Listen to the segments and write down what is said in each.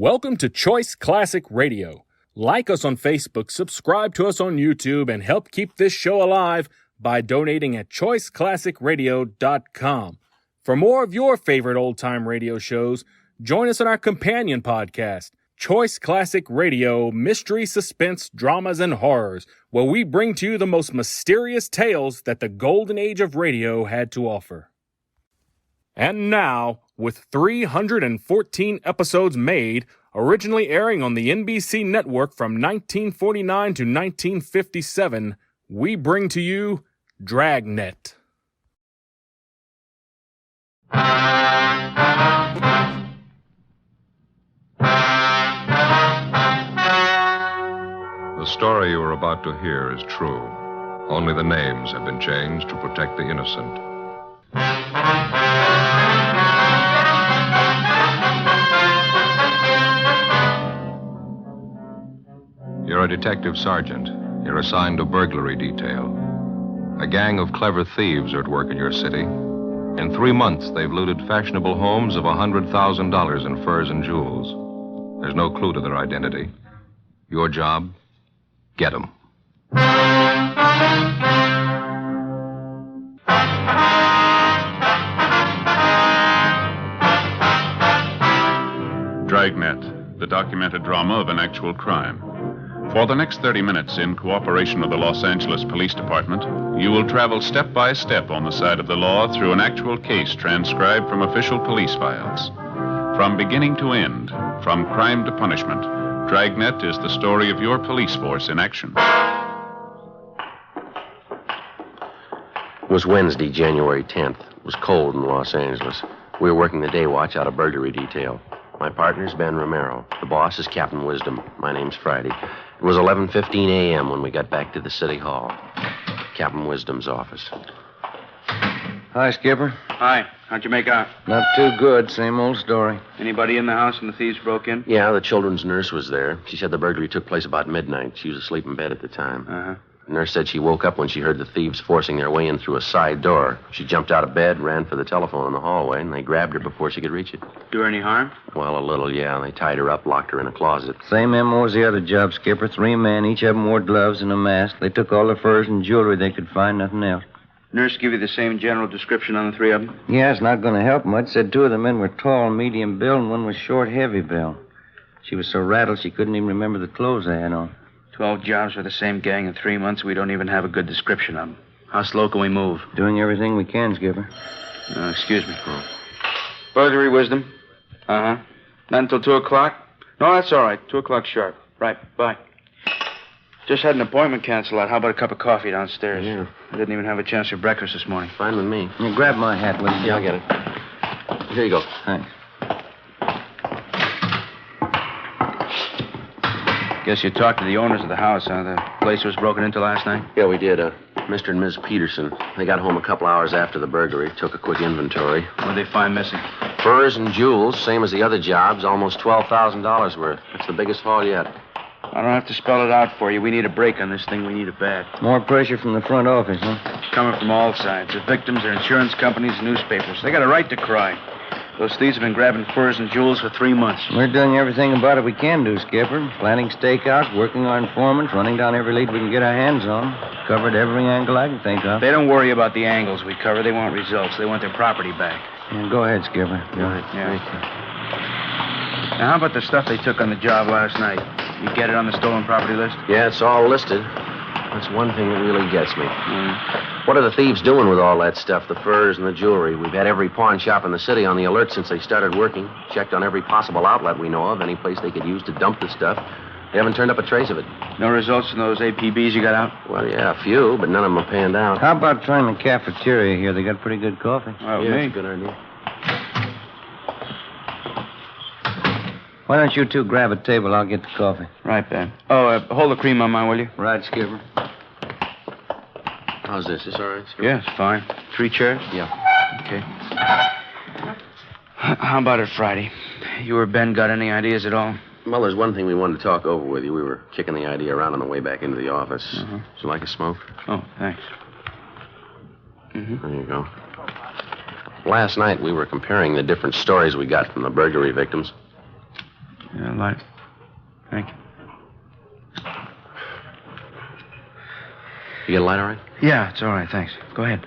Welcome to Choice Classic Radio. Like us on Facebook, subscribe to us on YouTube, and help keep this show alive by donating at choiceclassicradio.com. For more of your favorite old-time radio shows, join us on our companion podcast, Choice Classic Radio, Mystery, Suspense, Dramas, and Horrors, where we bring to you the most mysterious tales that the golden age of radio had to offer. And now, with 314 episodes made, originally airing on the NBC network from 1949 to 1957, we bring to you Dragnet. The story you are about to hear is true. Only the names have been changed to protect the innocent. You're a detective sergeant. You're assigned to burglary detail. A gang of clever thieves are at work in your city. In 3 months, they've looted fashionable homes of $100,000 in furs and jewels. There's no clue to their identity. Your job? Get them. Dragnet, the documented drama of an actual crime. For the next 30 minutes, in cooperation with the Los Angeles Police Department, you will travel step by step on the side of the law through an actual case transcribed from official police files. From beginning to end, from crime to punishment, Dragnet is the story of your police force in action. It was Wednesday, January 10th. It was cold in Los Angeles. We were working the day watch out of burglary detail. My partner's Ben Romero. The boss is Captain Wisdom. My name's Friday. It was 11:15 a.m. when we got back to the city hall. Captain Wisdom's office. Hi, Skipper. Hi. How'd you make out? Not too good. Same old story. Anybody in the house when the thieves broke in? Yeah, the children's nurse was there. She said the burglary took place about midnight. She was asleep in bed at the time. Uh-huh. The nurse said she woke up when she heard the thieves forcing their way in through a side door. She jumped out of bed, ran for the telephone in the hallway, and they grabbed her before she could reach it. Do her any harm? Well, a little, yeah. They tied her up, locked her in a closet. Same MO as the other job, Skipper. 3 men. Each of them wore gloves and a mask. They took all the furs and jewelry they could find, nothing else. Nurse give you the same general description on the 3 of them? Yeah, it's not going to help much. Said 2 of the men were tall, medium build, and one was short, heavy build. She was so rattled she couldn't even remember the clothes they had on. 12 jobs for the same gang in 3 months. We don't even have a good description of them. How slow can we move? Doing everything we can, Skipper. Excuse me. Burglary, Wisdom. Uh-huh. Not until 2 o'clock? No, that's all right. 2 o'clock sharp. Right. Bye. Just had an appointment canceled out. How about a cup of coffee downstairs? Yeah. I didn't even have a chance for breakfast this morning. Fine with me. You grab my hat, will you? Yeah, I'll get it. Here you go. Thanks. Guess you talked to the owners of the house, huh? The place was broken into last night? Yeah, we did. Mr. and Ms. Peterson. They got home a couple hours after the burglary, took a quick inventory. What did they find missing? Furs and jewels, same as the other jobs, almost $12,000 worth. That's the biggest haul yet. I don't have to spell it out for you. We need a break on this thing. We need it bad. More pressure from the front office, huh? Coming from all sides. The victims, their insurance companies, newspapers. They got a right to cry. Those thieves have been grabbing furs and jewels for 3 months. We're doing everything about it we can do, Skipper. Planning stakeouts, working our informants, running down every lead we can get our hands on. Covered every angle I can think of. They don't worry about the angles we cover. They want results. They want their property back. Yeah, go ahead, Skipper. All right. Yeah. Now, how about the stuff they took on the job last night? You get it on the stolen property list? Yeah, it's all listed. That's one thing that really gets me. What are the thieves doing with all that stuff, the furs and the jewelry? We've had every pawn shop in the city on the alert since they started working. Checked on every possible outlet we know of, any place they could use to dump the stuff. They haven't turned up a trace of it. No results from those APBs you got out? Well, yeah, a few, but none of them are panned out. How about trying the cafeteria here? They got pretty good coffee. Well, yeah, me. that's a good idea. Why don't you two grab a table? I'll get the coffee. Right, Ben. Oh, hold the cream on mine, will you? Right, Skipper. How's this? Is this all right, sir? Yeah, it's fine. 3 chairs? Yeah. Okay. How about it Friday? You or Ben got any ideas at all? Well, there's one thing we wanted to talk over with you. We were kicking the idea around on the way back into the office. Uh-huh. Would you like a smoke? Oh, thanks. Mm-hmm. There you go. Last night, we were comparing the different stories we got from the burglary victims. Yeah, light. Thank you. You get a light all right? Yeah, it's all right, thanks. Go ahead.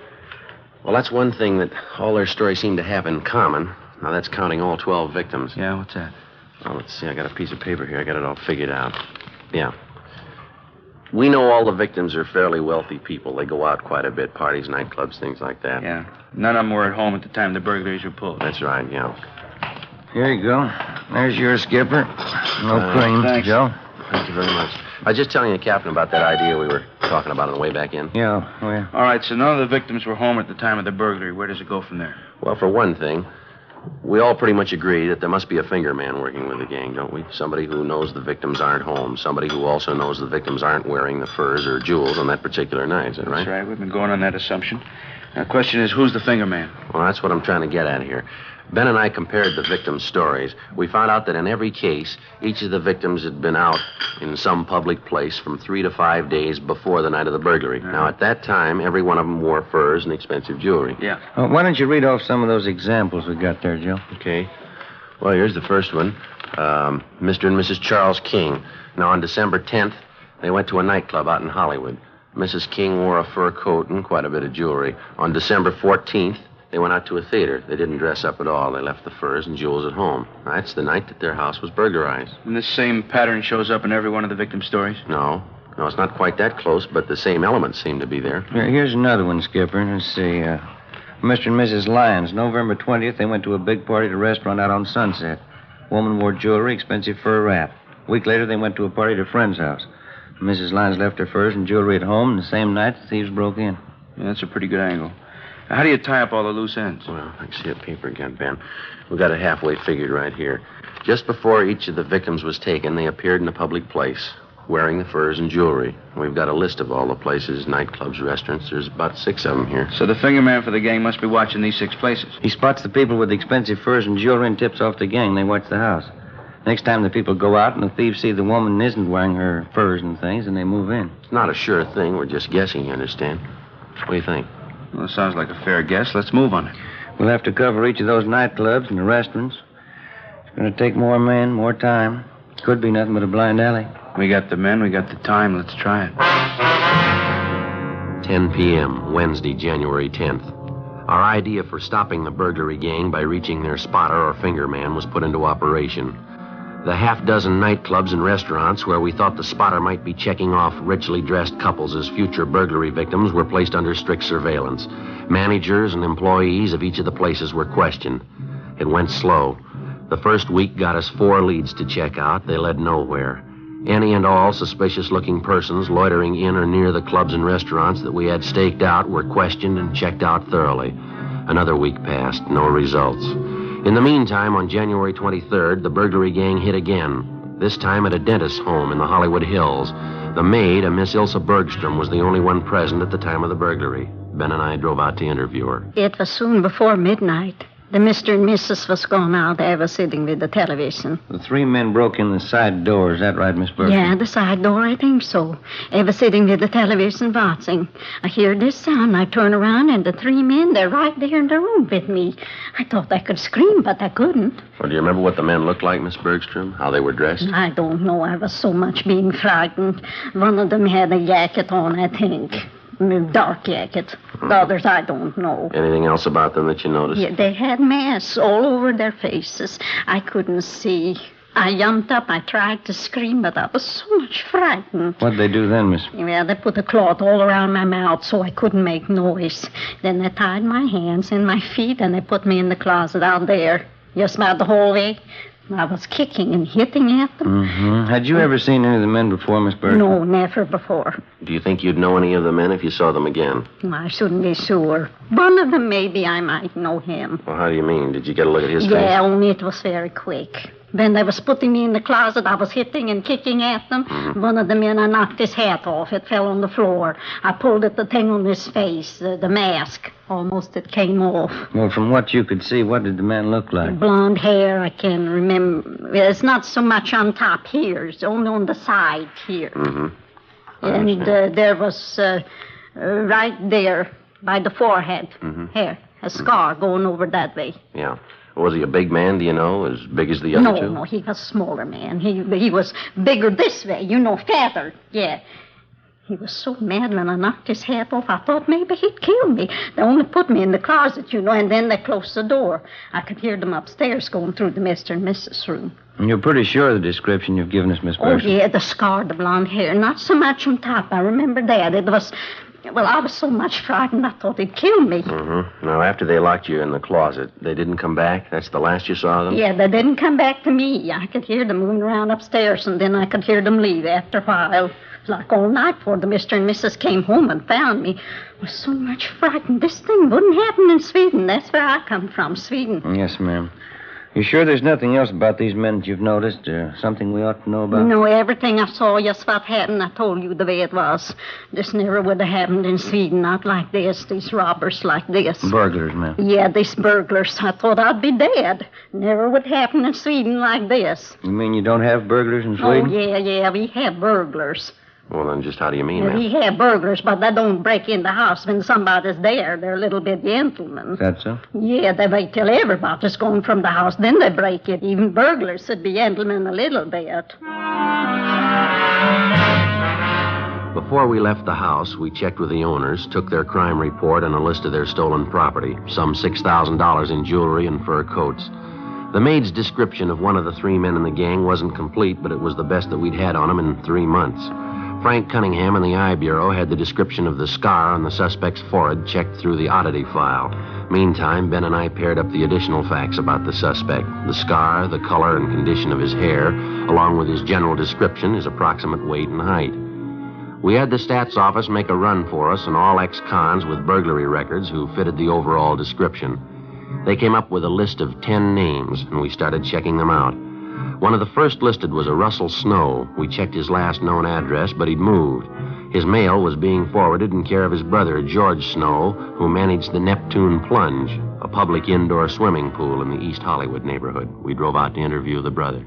Well, that's one thing that all their stories seem to have in common. Now, that's counting all 12 victims. Yeah, what's that? Well, let's see. I got a piece of paper here. I got it all figured out. Yeah. We know all the victims are fairly wealthy people. They go out quite a bit, parties, nightclubs, things like that. Yeah. None of them were at home at the time the burglaries were pulled. That's right, yeah. Here you go. There's your skipper. No cream, thanks. Joe. Thank you very much. I was just telling the captain about that idea we were talking about on the way back in. Yeah, oh, yeah. All right, so none of the victims were home at the time of the burglary. Where does it go from there? Well, for one thing, we all pretty much agree that there must be a finger man working with the gang, don't we? Somebody who knows the victims aren't home. Somebody who also knows the victims aren't wearing the furs or jewels on that particular night, is that right? That's right. We've been going on that assumption. Now, the question is, who's the finger man? Well, that's what I'm trying to get at here. Ben and I compared the victims' stories. We found out that in every case, each of the victims had been out in some public place from 3 to 5 days before the night of the burglary. Now, at that time, every one of them wore furs and expensive jewelry. Yeah. Why don't you read off some of those examples we got there, Joe? Okay. Well, here's the first one. Mr. and Mrs. Charles King. Now, on December 10th, they went to a nightclub out in Hollywood. Mrs. King wore a fur coat and quite a bit of jewelry. On December 14th, they went out to a theater. They didn't dress up at all. They left the furs and jewels at home. That's the night that their house was burglarized. And this same pattern shows up in every one of the victims' stories? No, it's not quite that close, but the same elements seem to be there. Here's another one, Skipper. Let's see. Mr. and Mrs. Lyons, November 20th, they went to a big party at a restaurant out on Sunset. Woman wore jewelry, expensive fur wrap. A week later, they went to a party at a friend's house. Mrs. Lyons left her furs and jewelry at home, and the same night, the thieves broke in. Yeah, that's a pretty good angle. Now, how do you tie up all the loose ends? Well, I can see a paper again, Ben. We got it halfway figured right here. Just before each of the victims was taken, they appeared in a public place, wearing the furs and jewelry. We've got a list of all the places, nightclubs, restaurants. There's about 6 of them here. So the finger man for the gang must be watching these 6 places. He spots the people with the expensive furs and jewelry and tips off the gang. They watch the house. Next time the people go out and the thieves see the woman isn't wearing her furs and things, and they move in. It's not a sure thing. We're just guessing, you understand? What do you think? Well, it sounds like a fair guess. Let's move on it. We'll have to cover each of those nightclubs and the restaurants. It's going to take more men, more time. Could be nothing but a blind alley. We got the men, we got the time. Let's try it. 10 p.m., Wednesday, January 10th. Our idea for stopping the burglary gang by reaching their spotter or finger man was put into operation. The half-dozen nightclubs and restaurants where we thought the spotter might be checking off richly dressed couples as future burglary victims were placed under strict surveillance. Managers and employees of each of the places were questioned. It went slow. The first week got us 4 leads to check out. They led nowhere. Any and all suspicious-looking persons loitering in or near the clubs and restaurants that we had staked out were questioned and checked out thoroughly. Another week passed, no results. In the meantime, on January 23rd, the burglary gang hit again, this time at a dentist's home in the Hollywood Hills. The maid, a Miss Ilsa Bergstrom, was the only one present at the time of the burglary. Ben and I drove out to interview her. It was soon before midnight. The Mr. and Mrs. was gone out. They were sitting with the television. The 3 men broke in the side door. Is that right, Miss Berkeley? Yeah, the side door, I think so. They were sitting with the television watching. I hear this sound. I turn around, and the 3 men, they're right there in the room with me. I thought I could scream, but I couldn't. Well, do you remember what the men looked like, Miss Bergstrom? How they were dressed? I don't know. I was so much being frightened. One of them had a jacket on, I think. A dark jacket. The others, I don't know. Anything else about them that you noticed? Yeah, they had masks all over their faces. I couldn't see. I jumped up. I tried to scream, but I was so much frightened. What'd they do then, Miss? Yeah, they put a cloth all around my mouth so I couldn't make noise. Then they tied my hands and my feet, and they put me in the closet out there, just about the hallway. I was kicking and hitting at them. Mm-hmm. Had you ever seen any of the men before, Miss Berkeley? No, never before. Do you think you'd know any of the men if you saw them again? I shouldn't be sure. One of them, maybe I might know him. Well, how do you mean? Did you get a look at his face? Yeah, only it was very quick. When they was putting me in the closet, I was hitting and kicking at them. Mm-hmm. One of the men, I knocked his hat off. It fell on the floor. I pulled at the thing on his face, the mask. Almost it came off. Well, from what you could see, what did the man look like? Blonde hair, I can remember. It's not so much on top here. It's only on the side here. Mm-hmm. And there was right there by the forehead, hair, a scar going over that way. Yeah. Was he a big man, do you know? As big as the other two? No, he was a smaller man. He was bigger this way, fatter. Yeah. He was so mad when I knocked his hat off, I thought maybe he'd kill me. They only put me in the closet, and then they closed the door. I could hear them upstairs going through the Mr. and Mrs. room. And you're pretty sure of the description you've given us, Miss Oh, Burson? yeah, the scar, the blonde hair. Not so much on top. I remember that. It was... Well, I was so much frightened, I thought he'd kill me. Mm-hmm. Now, after they locked you in the closet, they didn't come back? That's the last you saw of them? Yeah, they didn't come back to me. I could hear them moving around upstairs, and then I could hear them leave after a while. It was like all night before the Mr. and Mrs. came home and found me. I was so much frightened. This thing wouldn't happen in Sweden. That's where I come from, Sweden. Yes, ma'am. You sure there's nothing else about these men that you've noticed? Something we ought to know about? No, everything I saw, just what happened, I told you the way it was. This never would have happened in Sweden, not like this, these robbers like this. Burglars, ma'am. Yeah, these burglars. I thought I'd be dead. Never would happen in Sweden like this. You mean you don't have burglars in Sweden? Oh, yeah, we have burglars. Well, then just how do you mean that? We have burglars, but they don't break in the house when somebody's there. They're a little bit gentlemen. Is that so? Yeah, they wait till everybody's gone from the house, then they break it. Even burglars should be gentlemen a little bit. Before we left the house, we checked with the owners, took their crime report and a list of their stolen property, some $6,000 in jewelry and fur coats. The maid's description of one of the three men in the gang wasn't complete, but it was the best that we'd had on him in 3 months. Frank Cunningham in the Eye Bureau had the description of the scar on the suspect's forehead checked through the oddity file. Meantime, Ben and I paired up the additional facts about the suspect. The scar, the color and condition of his hair, along with his general description, his approximate weight and height. We had the stats office make a run for us and all ex-cons with burglary records who fitted the overall description. They came up with a list of 10 names, and we started checking them out. One of the first listed was a Russell Snow. We checked his last known address, but he'd moved. His mail was being forwarded in care of his brother, George Snow, who managed the Neptune Plunge, a public indoor swimming pool in the East Hollywood neighborhood. We drove out to interview the brother.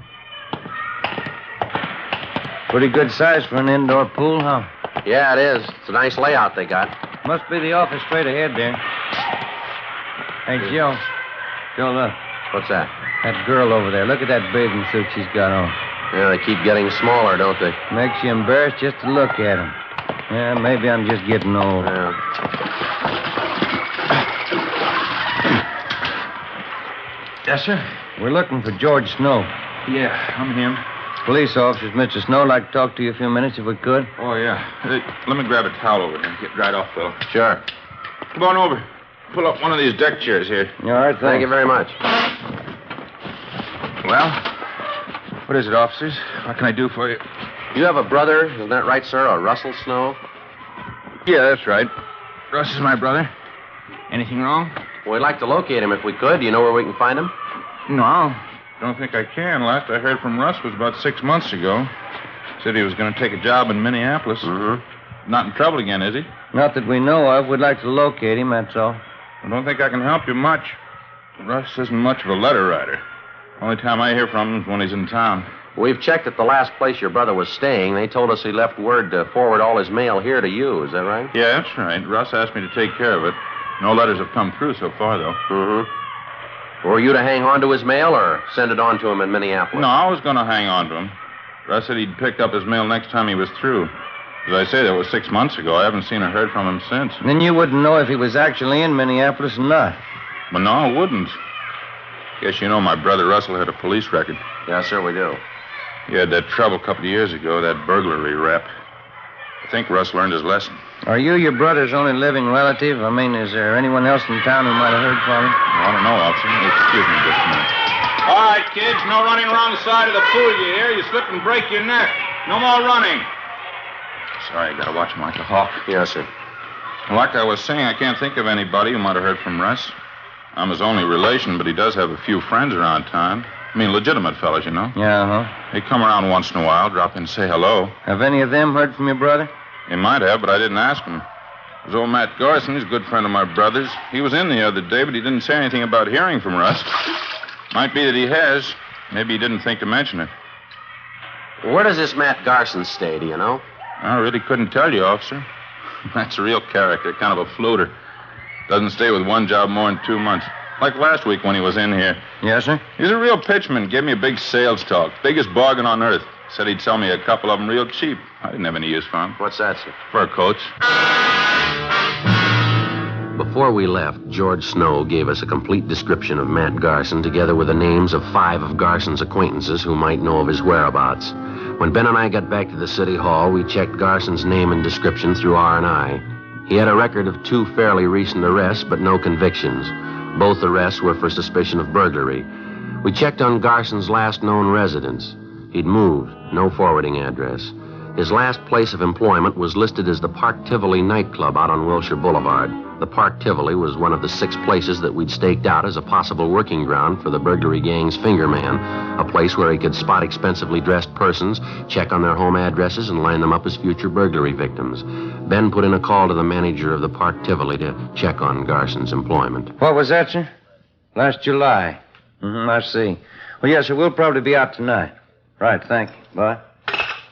Pretty good size for an indoor pool, huh? Yeah, it is. It's a nice layout they got. Must be the office straight ahead there. Hey, Joe. Joe, look. What's that? That girl over there. Look at that bathing suit she's got on. Yeah, they keep getting smaller, don't they? Makes you embarrassed just to look at them. Yeah, maybe I'm just getting old. Yeah. Yes, sir? We're looking for George Snow. Yeah, I'm him. Police officers, Mr. Snow, like to talk to you a few minutes if we could. Oh, yeah. Hey, let me grab a towel over here. Get right off, Phil. Sure. Come on over. Pull up one of these deck chairs here. All right, thanks. Thank you very much. Well, what is it, officers? What can I do for you? You have a brother, isn't that right, sir? A Russell Snow? Yeah, that's right. Russ is my brother. Anything wrong? Well, we'd like to locate him if we could. Do you know where we can find him? No, don't think I can. Last I heard from Russ was about 6 months ago. Said he was going to take a job in Minneapolis. Mm-hmm. Not in trouble again, is he? Not that we know of. We'd like to locate him, that's all. I don't think I can help you much. Russ isn't much of a letter writer. Only time I hear from him is when he's in town. We've checked at the last place your brother was staying. They told us he left word to forward all his mail here to you. Is that right? Yeah, that's right. Russ asked me to take care of it. No letters have come through so far, though. Mm-hmm. Were you to hang on to his mail or send it on to him in Minneapolis? No, I was going to hang on to him. Russ said he'd pick up his mail next time he was through. As I say, that was 6 months ago. I haven't seen or heard from him since. Then you wouldn't know if he was actually in Minneapolis or not. Well, no, I wouldn't. Guess you know my brother Russell had a police record. Yes, sir, we do. He had that trouble a couple of years ago, that burglary rap. I think Russ learned his lesson. Are you your brother's only living relative? I mean, is there anyone else in town who might have heard from him? I don't know, officer. Excuse me just a minute. All right, kids, no running around the side of the pool, you hear? You slip and break your neck. No more running. Sorry, I gotta watch him like a hawk. Yes, sir. Like I was saying, I can't think of anybody who might have heard from Russ. I'm his only relation, but he does have a few friends around town. I mean, legitimate fellas, you know. Yeah, huh? They come around once in a while, drop in and say hello. Have any of them heard from your brother? He might have, but I didn't ask him. There's old Matt Garson. He's a good friend of my brother's. He was in the other day, but he didn't say anything about hearing from Russ. Might be that he has. Maybe he didn't think to mention it. Where does this Matt Garson stay, do you know? I really couldn't tell you, officer. That's a real character, kind of a floater. Doesn't stay with one job more than 2 months. Like last week when he was in here. Yes, sir? He's a real pitchman. Gave me a big sales talk. Biggest bargain on earth. Said he'd sell me a couple of them real cheap. I didn't have any use for them. What's that, sir? Fur coats. Before we left, George Snow gave us a complete description of Matt Garson, together with the names of 5 of Garson's acquaintances who might know of his whereabouts. When Ben and I got back to the city hall, we checked Garson's name and description through R&I. He had a record of 2 fairly recent arrests, but no convictions. Both arrests were for suspicion of burglary. We checked on Garson's last known residence. He'd moved, no forwarding address. His last place of employment was listed as the Park Tivoli nightclub out on Wilshire Boulevard. The Park Tivoli was one of the 6 places that we'd staked out as a possible working ground for the burglary gang's fingerman, a place where he could spot expensively dressed persons, check on their home addresses, and line them up as future burglary victims. Ben put in a call to the manager of the Park Tivoli to check on Garson's employment. What was that, sir? Last July. I see. Well, yes, sir, we'll probably be out tonight. Right, thank you. Bye.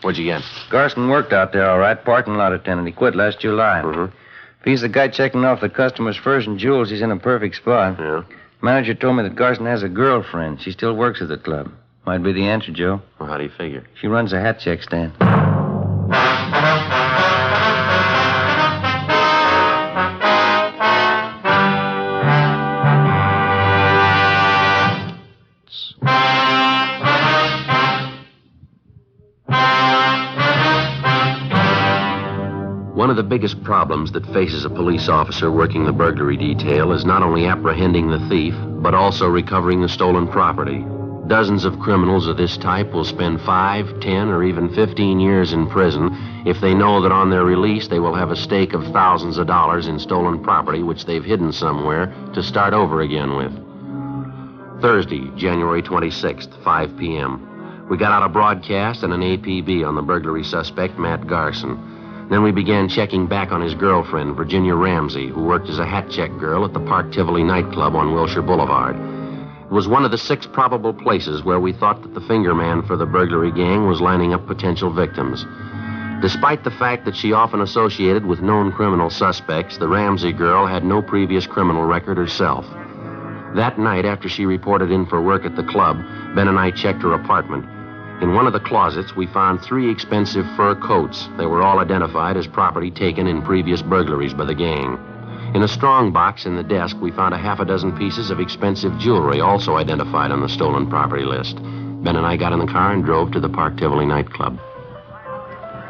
What'd you get? Garson worked out there, all right. Parking lot attendant. He quit last July. If he's the guy checking off the customers' furs and jewels, he's in a perfect spot. Yeah. Manager told me that Garson has a girlfriend. She still works at the club. Might be the answer, Joe. Well, how do you figure? She runs a hat check stand. One of the biggest problems that faces a police officer working the burglary detail is not only apprehending the thief, but also recovering the stolen property. Dozens of criminals of this type will spend 5, 10, or even 15 years in prison if they know that on their release they will have a stake of thousands of dollars in stolen property which they've hidden somewhere to start over again with. Thursday, January 26th, 5 p.m. We got out a broadcast and an APB on the burglary suspect, Matt Garson. Then we began checking back on his girlfriend, Virginia Ramsey, who worked as a hat check girl at the Park Tivoli nightclub on Wilshire Boulevard. It was one of the 6 probable places where we thought that the fingerman for the burglary gang was lining up potential victims. Despite the fact that she often associated with known criminal suspects, the Ramsey girl had no previous criminal record herself. That night, after she reported in for work at the club, Ben and I checked her apartment. In one of the closets, we found 3 expensive fur coats. They were all identified as property taken in previous burglaries by the gang. In a strong box in the desk, we found a half a dozen pieces of expensive jewelry, also identified on the stolen property list. Ben and I got in the car and drove to the Park Tivoli nightclub.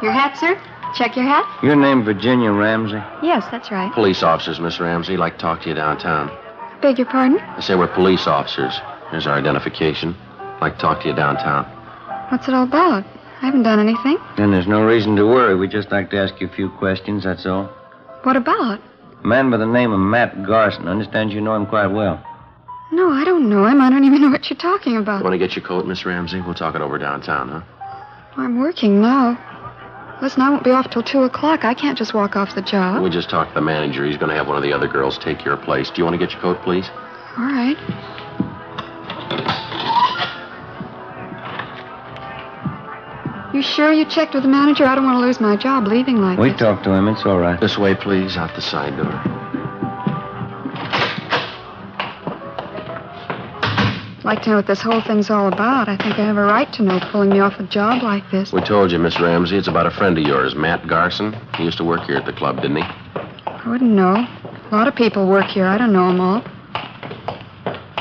Your hat, sir? Check your hat? Your name Virginia Ramsey? Yes, that's right. Police officers, Miss Ramsey. Like to talk to you downtown. Beg your pardon? I say we're police officers. Here's our identification. Like to talk to you downtown. What's it all about? I haven't done anything. Then there's no reason to worry. We'd just like to ask you a few questions, that's all. What about? A man by the name of Matt Garson. Understand you know him quite well. No, I don't know him. I don't even know what you're talking about. Want to get your coat, Miss Ramsey? We'll talk it over downtown, huh? I'm working now. Listen, I won't be off till 2 o'clock. I can't just walk off the job. We just talked to the manager. He's going to have one of the other girls take your place. Do you want to get your coat, please? All right. You sure you checked with the manager? I don't want to lose my job leaving like We this. talked to him. It's all right. This way, please, out the side door. I'd like to know what this whole thing's all about. I think I have a right to know, pulling me off a job like this. We told you, Miss Ramsey, it's about a friend of yours, Matt Garson. He used to work here at the club, didn't he? I wouldn't know. A lot of people work here. I don't know them all.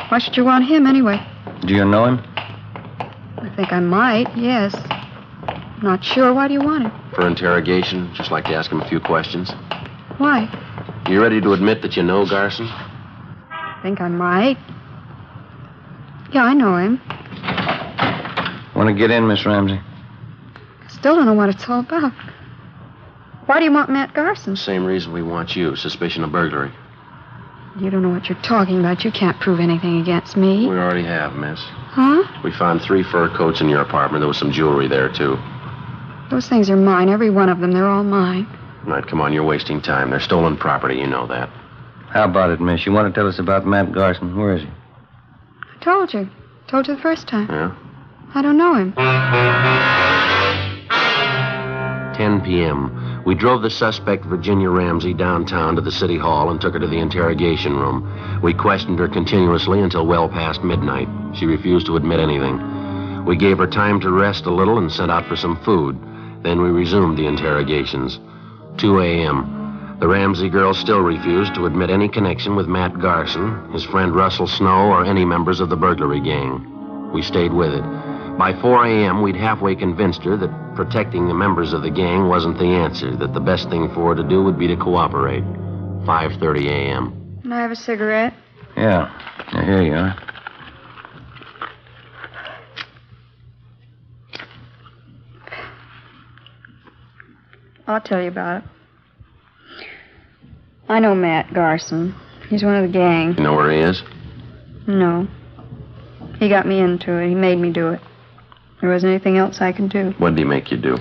Why should you want him anyway? Do you know him? I think I might, yes. Not sure. Why do you want him? For interrogation, just like to ask him a few questions. Why? You ready to admit that you know Garson? I think I might. Yeah, I know him. Want to get in, Miss Ramsey? Still don't know what it's all about. Why do you want Matt Garson? Same reason we want you, suspicion of burglary. You don't know what you're talking about. You can't prove anything against me. We already have, miss. Huh? We found 3 fur coats in your apartment. There was some jewelry there, too. Those things are mine. Every one of them. They're all mine. All right, come on, you're wasting time. They're stolen property, you know that. How about it, miss? You want to tell us about Matt Garson? Where is he? I told you. Told you the first time. Yeah? I don't know him. 10 p.m. We drove the suspect, Virginia Ramsey, downtown to the city hall and took her to the interrogation room. We questioned her continuously until well past midnight. She refused to admit anything. We gave her time to rest a little and sent out for some food. Then we resumed the interrogations. 2 a.m. The Ramsey girl still refused to admit any connection with Matt Garson, his friend Russell Snow, or any members of the burglary gang. We stayed with it. By 4 a.m., we'd halfway convinced her that protecting the members of the gang wasn't the answer, that the best thing for her to do would be to cooperate. 5:30 a.m. Can I have a cigarette? Yeah. Here you are. I'll tell you about it. I know Matt Garson. He's one of the gang. You know where he is? No. He got me into it. He made me do it. There wasn't anything else I could do. What did he make you do?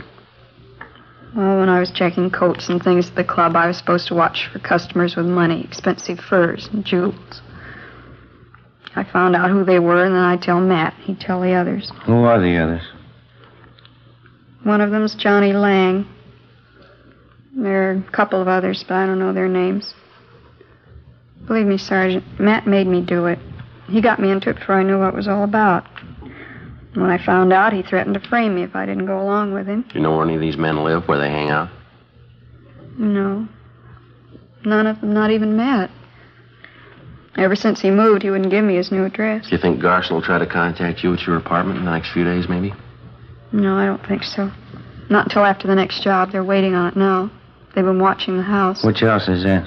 Well, when I was checking coats and things at the club, I was supposed to watch for customers with money, expensive furs and jewels. I found out who they were, and then I'd tell Matt. He'd tell the others. Who are the others? One of them's Johnny Lang. There are a couple of others, but I don't know their names. Believe me, Sergeant, Matt made me do it. He got me into it before I knew what it was all about. When I found out, he threatened to frame me if I didn't go along with him. Do you know where any of these men live, where they hang out? No. None of them, not even Matt. Ever since he moved, he wouldn't give me his new address. Do you think Garson will try to contact you at your apartment in the next few days, maybe? No, I don't think so. Not until after the next job. They're waiting on it now. They've been watching the house. Which house is that?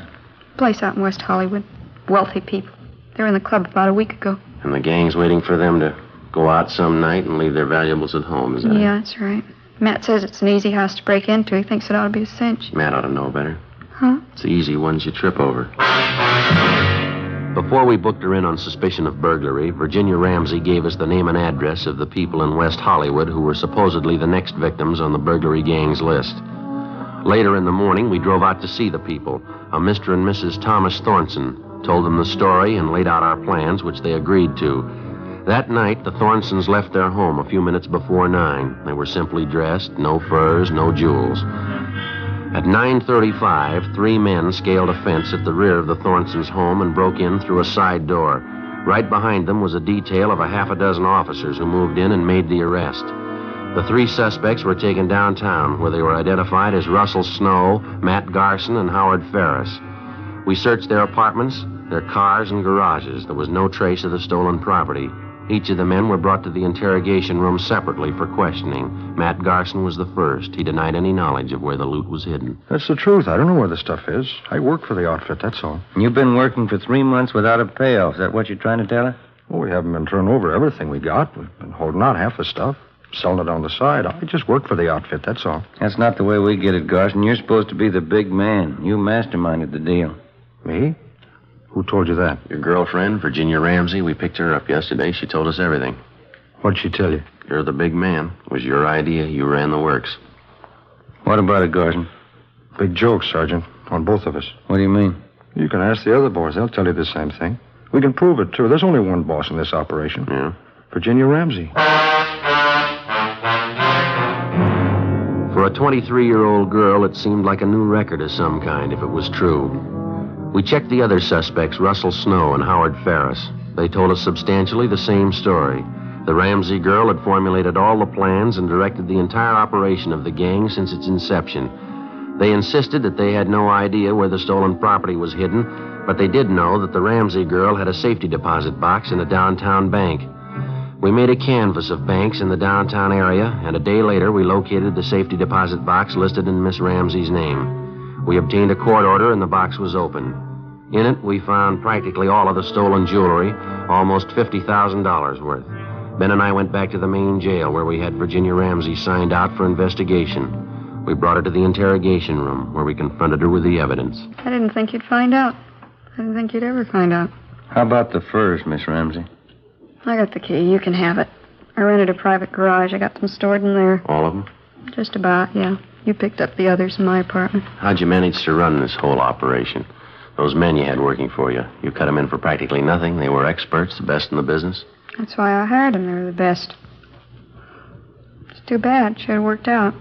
Place out in West Hollywood. Wealthy people. They were in the club about a week ago. And the gang's waiting for them to go out some night and leave their valuables at home, is that it? Yeah, that's right. Matt says it's an easy house to break into. He thinks it ought to be a cinch. Matt ought to know better. Huh? It's the easy ones you trip over. Before we booked her in on suspicion of burglary, Virginia Ramsey gave us the name and address of the people in West Hollywood who were supposedly the next victims on the burglary gang's list. Later in the morning, we drove out to see the people. A Mr. and Mrs. Thomas Thornton told them the story and laid out our plans, which they agreed to. That night, the Thorntons left their home a few minutes before 9. They were simply dressed, no furs, no jewels. At 9:35, 3 men scaled a fence at the rear of the Thorntons' home and broke in through a side door. Right behind them was a detail of a half a dozen officers who moved in and made the arrest. The 3 suspects were taken downtown, where they were identified as Russell Snow, Matt Garson, and Howard Ferris. We searched their apartments, their cars, and garages. There was no trace of the stolen property. Each of the men were brought to the interrogation room separately for questioning. Matt Garson was the first. He denied any knowledge of where the loot was hidden. That's the truth. I don't know where the stuff is. I work for the outfit, that's all. You've been working for 3 months without a payoff. Is that what you're trying to tell her? Well, we haven't been turning over everything we got. We've been holding out half the stuff, selling it on the side. I just work for the outfit, that's all. That's not the way we get it, Garson. You're supposed to be the big man. You masterminded the deal. Me? Who told you that? Your girlfriend, Virginia Ramsey, we picked her up yesterday. She told us everything. What'd she tell you? You're the big man. It was your idea. You ran the works. What about it, Garson? Big joke, Sergeant, on both of us. What do you mean? You can ask the other boys. They'll tell you the same thing. We can prove it, too. There's only one boss in this operation. Yeah? Virginia Ramsey. For a 23-year-old girl, it seemed like a new record of some kind, if it was true. We checked the other suspects, Russell Snow and Howard Ferris. They told us substantially the same story. The Ramsey girl had formulated all the plans and directed the entire operation of the gang since its inception. They insisted that they had no idea where the stolen property was hidden, but they did know that the Ramsey girl had a safety deposit box in a downtown bank. We made a canvass of banks in the downtown area, and a day later we located the safety deposit box listed in Miss Ramsey's name. We obtained a court order, and the box was open. In it, we found practically all of the stolen jewelry, almost $50,000 worth. Ben and I went back to the main jail, where we had Virginia Ramsey signed out for investigation. We brought her to the interrogation room, where we confronted her with the evidence. I didn't think you'd find out. I didn't think you'd ever find out. How about the furs, Miss Ramsey? I got the key. You can have it. I rented a private garage. I got them stored in there. All of them? Just about, yeah. You picked up the others in my apartment. How'd you manage to run this whole operation? Those men you had working for you, you cut them in for practically nothing. They were experts, the best in the business. That's why I hired them. They were the best. It's too bad. Should have worked out.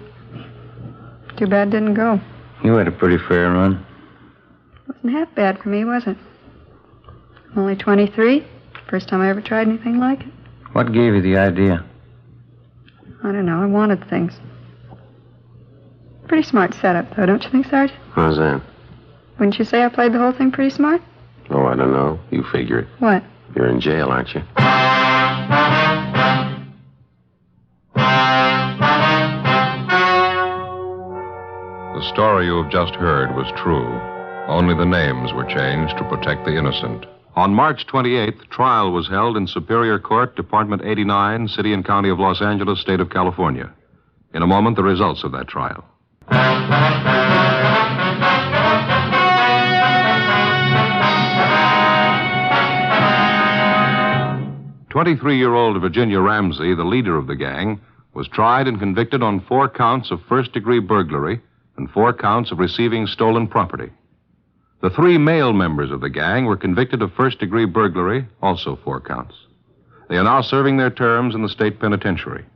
Too bad it didn't go. You had a pretty fair run. Wasn't half bad for me, was it? I'm only 23. First time I ever tried anything like it. What gave you the idea? I don't know. I wanted things. Pretty smart setup, though, don't you think, Sergeant? How's that? Wouldn't you say I played the whole thing pretty smart? Oh, I don't know. You figure it. What? You're in jail, aren't you? The story you have just heard was true. Only the names were changed to protect the innocent. On March 28th, trial was held in Superior Court, Department 89, City and County of Los Angeles, State of California. In a moment, the results of that trial. 23-year-old Virginia Ramsey, the leader of the gang, was tried and convicted on 4 counts of first-degree burglary and 4 counts of receiving stolen property. The 3 male members of the gang were convicted of first-degree burglary, also 4 counts. They are now serving their terms in the state penitentiary.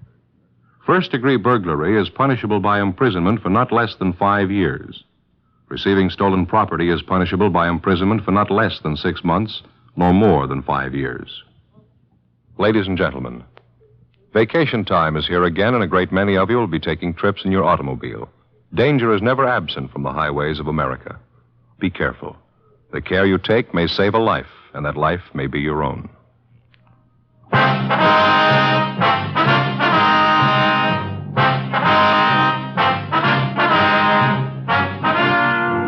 First-degree burglary is punishable by imprisonment for not less than 5 years. Receiving stolen property is punishable by imprisonment for not less than 6 months, nor more than 5 years. Ladies and gentlemen, vacation time is here again, and a great many of you will be taking trips in your automobile. Danger is never absent from the highways of America. Be careful. The care you take may save a life, and that life may be your own.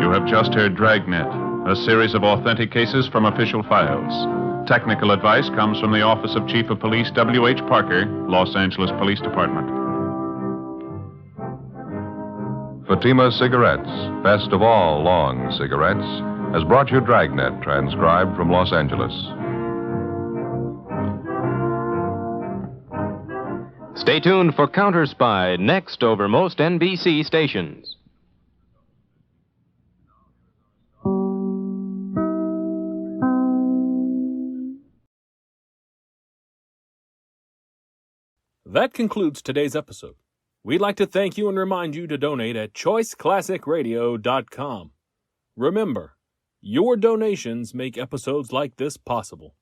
You have just heard Dragnet, a series of authentic cases from official files. Technical advice comes from the Office of Chief of Police W.H. Parker, Los Angeles Police Department. Fatima Cigarettes, best of all long cigarettes, has brought you Dragnet, transcribed from Los Angeles. Stay tuned for Counter Spy, next over most NBC stations. That concludes today's episode. We'd like to thank you and remind you to donate at choiceclassicradio.com. Remember, your donations make episodes like this possible.